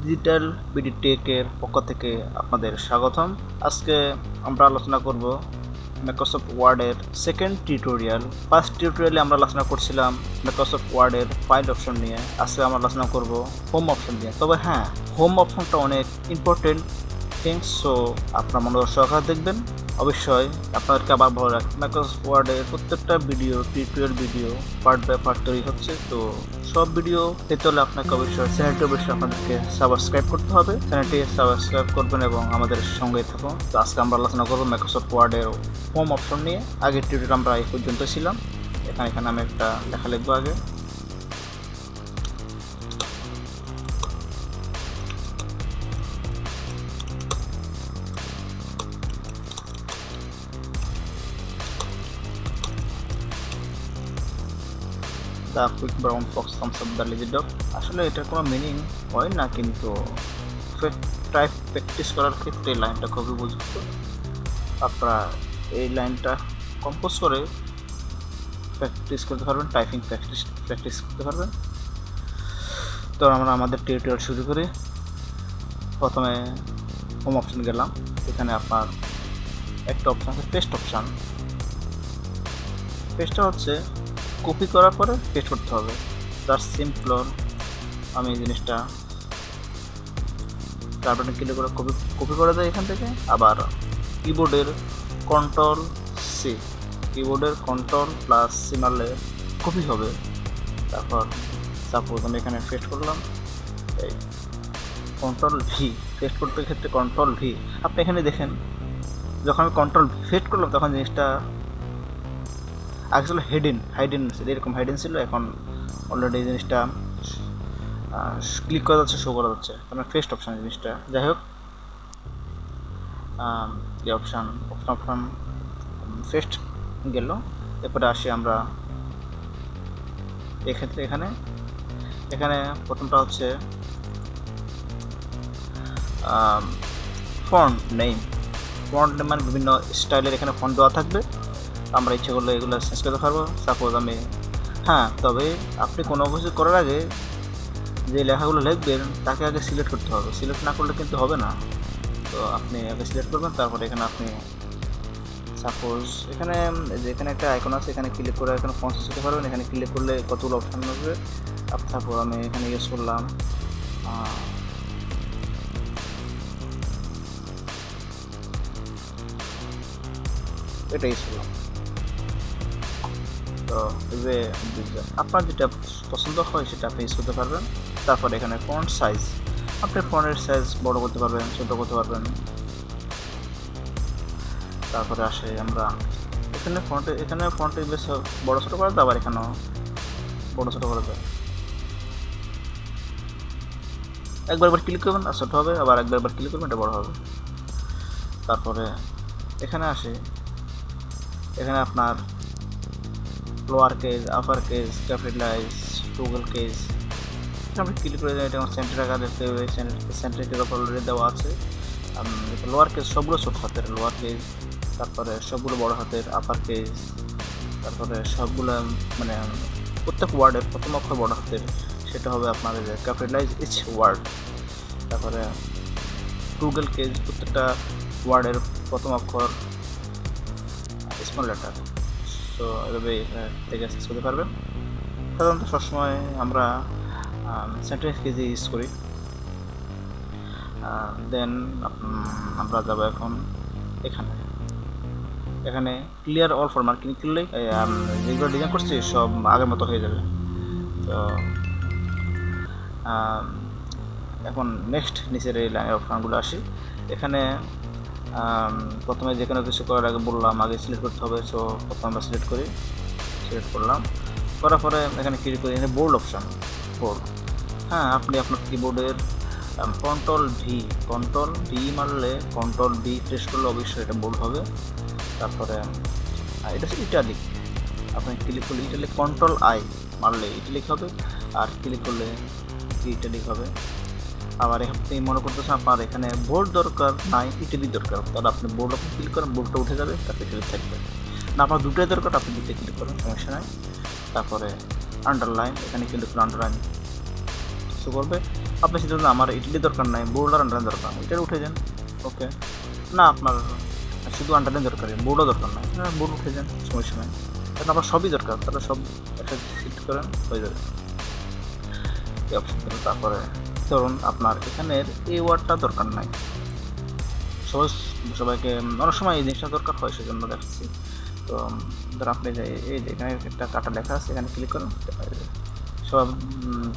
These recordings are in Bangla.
ডিজিটাল বিডি টেকের পক্ষ থেকে আপনাদের স্বাগতম। আজকে আমরা আলোচনা করব মাইক্রোসফট ওয়ার্ডের সেকেন্ড টিউটোরিয়াল। ফার্স্ট টিউটোরিয়ালে আমরা আলোচনা করছিলাম মাইক্রোসফট ওয়ার্ডের ফাইল অপশন নিয়ে। আজকে আমরা আলোচনা করব হোম অপশন নিয়ে। তবে হ্যাঁ, হোম অপশনটা অনেক ইম্পর্টেন্ট থিংস, সো আপনার মনোযোগ সহকারে দেখবেন। অবশ্যই আপনাদেরকে আবার ভালো রাখবেন, মাইক্রোসফট ওয়ার্ডের প্রত্যেকটা video tutorial video part by part তৈরি হচ্ছে। তো সব ভিডিও পেতে হলে আপনাকে অবশ্যই চ্যানেলটি আপনাদেরকে সাবস্ক্রাইব করতে হবে। চ্যানেলটি সাবস্ক্রাইব করবেন এবং আমাদের সঙ্গে থাকুন। তো আজকে আমরা আলোচনা করবো মাইক্রোসফট ওয়ার্ডের হোম অপশন নিয়ে। আগের টিউটোরিয়াল আমরা এই পর্যন্ত ছিলাম। এখানে আমি একটা লেখা লিখবো আগে। The quick brown fox thumbs up the lazy dog. আসলে এটার কোনো মিনিং হয় না, কিন্তু প্র্যাকটিস করার ক্ষেত্রে এই লাইনটা খুবই উপযুক্ত। আপনারা এই লাইনটা কম্পোজ করে প্র্যাকটিস করতে পারবেন, টাইপিং প্র্যাকটিস করতে পারবেন। তো আমরা আমাদের টিউটোরিয়াল শুরু করি। প্রথমে হোম অপশন গেলাম। এখানে আপনার একটা অপশান আছে পেস্ট অপশান। পেস্টটা হচ্ছে কপি করার পরে পেস্ট করতে হবে। তার সিম্পল আমি জিনিসটা বাটনে ক্লিক করে কপি করে দেয় এখান থেকে। আবার কিবোর্ডের কন্ট্রোল সি, কিবোর্ডের কন্ট্রোল প্লাস সি মারলে কপি হবে। তারপর সাপোজ আমি এখানে পেস্ট করলাম, এই কন্ট্রোল ভি, পেস্ট করতে ক্ষেত্রে কন্ট্রোল ভি। আপনি এখানে দেখেন, যখন আমি কন্ট্রোল পেস্ট করলাম তখন জিনিসটা আগে ছিল হাইডেন ছিল, এরকম হাইডেন ছিল। এখন অলরেডি এই জিনিসটা ক্লিক করা যাচ্ছে, শো করা যাচ্ছে। মানে ফেস্ট অপশান জিনিসটা। যাই হোক, এই অপশান ফেস্ট গেল। এরপরে আসি আমরা এক্ষেত্রে এখানে প্রথমটা হচ্ছে ফন্ট নেম মানে বিভিন্ন স্টাইলের এখানে ফন্ট দেওয়া থাকবে। আমরা ইচ্ছে করলে এগুলো চেঞ্জ করতে পারবো। সাপোজ আমি তবে আপনি কোনো কিছু করার আগে যে লেখাগুলো লিখবেন তাকে আগে সিলেক্ট করতে হবে। সিলেক্ট না করলে কিন্তু হবে না। তো আপনি আগে সিলেক্ট করবেন, তারপরে এখানে আপনি সাপোজ এখানে একটা আইকন আছে, এখানে ক্লিক করে এখানে ফন্ট চেঞ্জ করতে পারবেন। এখানে ক্লিক করলে কতগুলো অপশান আসবে। তারপর আমি এখানে ইউজ করলাম এটা ইউজ করলাম। তো আপনার যেটা পছন্দ হয় সেটা আপনি ইউজ করতে পারবেন। তারপর এখানে ফন্ট সাইজ, আপনি ফন্টের সাইজ বড় করতে পারবেন, ছোট করতে পারবেন। তারপরে আসে আমরা এখানে ফন্টে বেশ বড় ছোট করা যায়, আবার এখানেও বড় ছোট করা যায়। একবার ক্লিক করবেন আর ছোট হবে, আবার একবার ক্লিক করবেন এটা বড় হবে। তারপরে এখানে আসে, এখানে আপনার lower case, upper case, capitalise, toggle case. আপনি ক্লিক করে দেন, এটা আমার সেন্টার আকার দেখতে হবে। সেন্টারের উপর অলরেডি দেওয়া আছে। লোয়ার কেস সবগুলো ছোট হাতের লোয়ার কেস, তারপরে সবগুলো বড় হাতের আপার কেস, তারপরে সবগুলো মানে প্রত্যেক ওয়ার্ডের প্রথম অক্ষর বড় হাতের, সেটা হবে আপনার ক্যাপিটালাইজ ইচ ওয়ার্ড। তারপরে টগল কেস, প্রত্যেকটা ওয়ার্ডের প্রথম অক্ষর স্মল লেটার। সো এভাবে থেকে অ্যাক্সেস করতে পারবেন। সাধারণত সবসময় আমরা সেন্টেন্স কেজি ইউজ করি। দেন আমরা যাবো এখন এখানে ক্লিয়ার অল ফরম্যাট ক্লিক করলেই যেগুলো ডিজাইন করছি সব আগের মতো হয়ে যাবে। তো এখন নেক্সট নিচের এই লাইনের অপশানগুলো আসি। এখানে প্রথমে যে কোনো কিছু করার আগে বললাম আগে সিলেক্ট করতে হবে। সো প্রথমে আমরা সিলেক্ট করলাম, করার পরে এখানে ক্লিক করি বোল্ড অপশান। বোল্ড, আপনি আপনার কিবোর্ডের কন্ট্রোল ভি মারলে, কন্ট্রোল ভি প্রেস করলে অবশ্যই এটা বোল্ড হবে। তারপরে এটা হচ্ছে ইটালিক, আপনি ক্লিক করলে ইটালিক, কন্ট্রোল আই মারলে ইটালিক হবে, আর ক্লিক করলে ইটালিক হবে। আবার আপনি মনে করতেছেন আপনার এখানে বোল্ড দরকার নাই, ইটালিক দরকার, তাহলে আপনি বোল্ড আপনি ক্লিক করেন, বোল্ডটা উঠে যাবে, তারপরে ইটালিক থাকবে। না আপনার দুটোই দরকার, আপনি দুটোই ক্লিক করেন, সমস্যা নাই। তারপরে আন্ডারলাইন, এখানে ক্লিক করে আন্ডারলাইন শো করবে। আপনি সেটা আমার এটিডি দরকার নাই, বোল্ড আর আন্ডারলাইন দরকার, এটা উঠে যান। ওকে, না আপনার শুধু আন্ডারলাইন দরকার, বোর্ডও দরকার নাই, হ্যাঁ বোর্ড উঠে যান, সমস্যা নাই। কারণ আপনার সবই দরকার, তাহলে সব একসাথে সিলেক্ট করেন, হয়ে যাবে এই অপশন। তারপরে ধরুন আপনার এখানের এই ওয়ার্ডটা দরকার নাই, সবাইকে অনেক সময় এই জিনিসটা দরকার হয়, সেজন্য দেখাচ্ছি। তো ধর আপনি যে এই যে এখানে একটা কাটা লেখা আছে, এখানে ক্লিক করেন, সব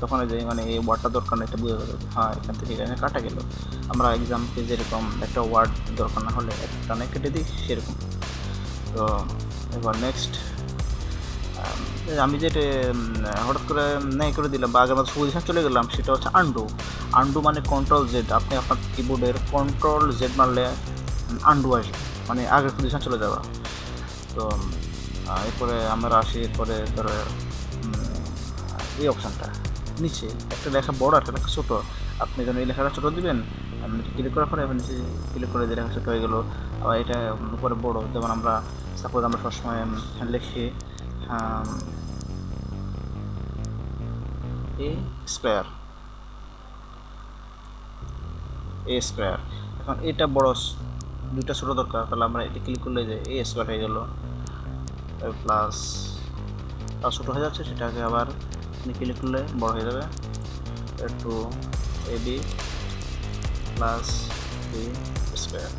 তখন যে মানে এই ওয়ার্ডটা দরকার নেই, এটা বুঝে যাবে, হ্যাঁ এখান থেকে এখানে কাটা গেল। আমরা এক্সাম্পল যেরকম একটা ওয়ার্ড দরকার না হলে একটা কেটে দিই, সেরকম। তো এবার নেক্সট আমি যেটা হঠাৎ করে নেই করে দিলাম বা আগের মতো পজিশন চলে গেলাম, সেটা হচ্ছে আন্ডু। আন্ডু মানে কন্ট্রোল জেড, আপনি আপনার কিবোর্ডের কন্ট্রোল জেড মারলে আন্ডু আসবে, মানে আগের পজিশন চলে যাওয়া। তো এরপরে আমরা আসি, এরপরে ধরো এই অপশানটা নিচে একটা লেখা বড়, একটা লেখা ছোটো, আপনি যখন এই লেখাটা ছোটো দিবেন, ক্লিক করার পরে আপনি নিচে ক্লিক করে দিয়ে লেখা ছোটো হয়ে গেলো, আবার এটা উপরে বড়। যেমন আমরা সাপোজ আমরা সবসময় লিখি এ স্কোয়ার, এ স্কোয়ার, এখন এটা বড়, দুইটা ছোটো দরকার, তাহলে আমরা এটা ক্লিক করলে যে এ স্কোয়ার হয়ে গেল, প্লাস ছোটো হয়ে যাচ্ছে, সেটাকে আবার ক্লিক করলে বড় হয়ে যাবে, two A B plus B square.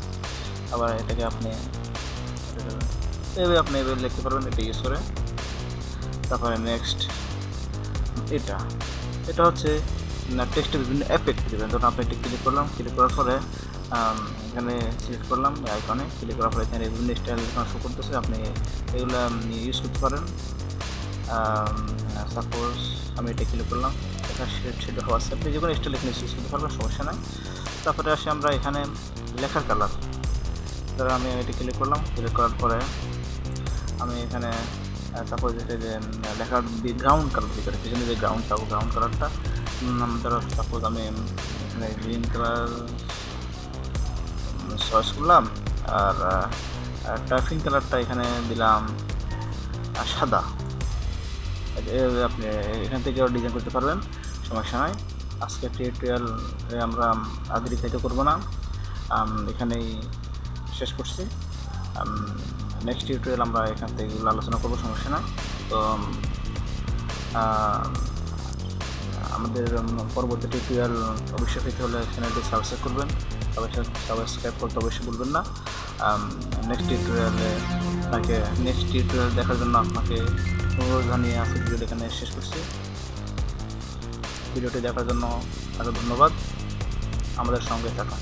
আবার এটাকে আপনি এভাবে লিখতে পারবেন, এটা ইউজ করে। তারপরে নেক্সট এটা এটা হচ্ছে টেক্সটের বিভিন্ন এফেক্ট দেবেন। ধরুন আপনি এটা ক্লিক করলাম, ক্লিক করার পরে এখানে সিলেক্ট করলাম আইকনে, ক্লিক করার পরে এখানে বিভিন্ন স্টাইল শো করতেছে, আপনি এগুলো ইউজ করতে পারেন। সাপোজ আমি এটা ক্লিক করলাম, এটা সেটা হওয়াছে, আপনি যে কোনো স্টাইল এখানে ইউজ করতে পারবেন, সমস্যা নাই। তারপরে আসি আমরা এখানে লেখার কালার, ধরো আমি এটা ক্লিক করলাম, ক্লিক করার পরে আমি এখানে সাপোজ এটা যে লেখার গ্রাউন্ড কালার দিতে পারি, পিছনে যে গ্রাউন্ড কালারটা ধরো সাপোজ আমি এখানে গ্রিন কালার চয়েস করলাম, আর টাইপিং কালারটা এখানে দিলাম সাদা। আপনি এখান থেকে ডিজাইন করতে পারবেন, সমস্যা নাই। আজকে টিউটোরিয়াল আমরা দীর্ঘায়িত করবো না, এখানেই শেষ করছি। নেক্সট টিউটোরিয়াল আমরা এখান থেকে এগুলো আলোচনা করবো, সমস্যা নাই। তো আমাদের পরবর্তী টিউটোরিয়াল অবশ্যই পেতে হলে চ্যানেলটি সাবস্ক্রাইব করবেন, সাবস্ক্রাইব করতে অবশ্যই ভুলবেন না। নেক্সট টিউটোরিয়াল দেখার জন্য আপনাকে অনুরোধ জানিয়ে আজকের ভিডিওটি এখানে শেষ করছি। ভিডিওটি দেখার জন্য আরও ধন্যবাদ, আমাদের সঙ্গে থাকুন।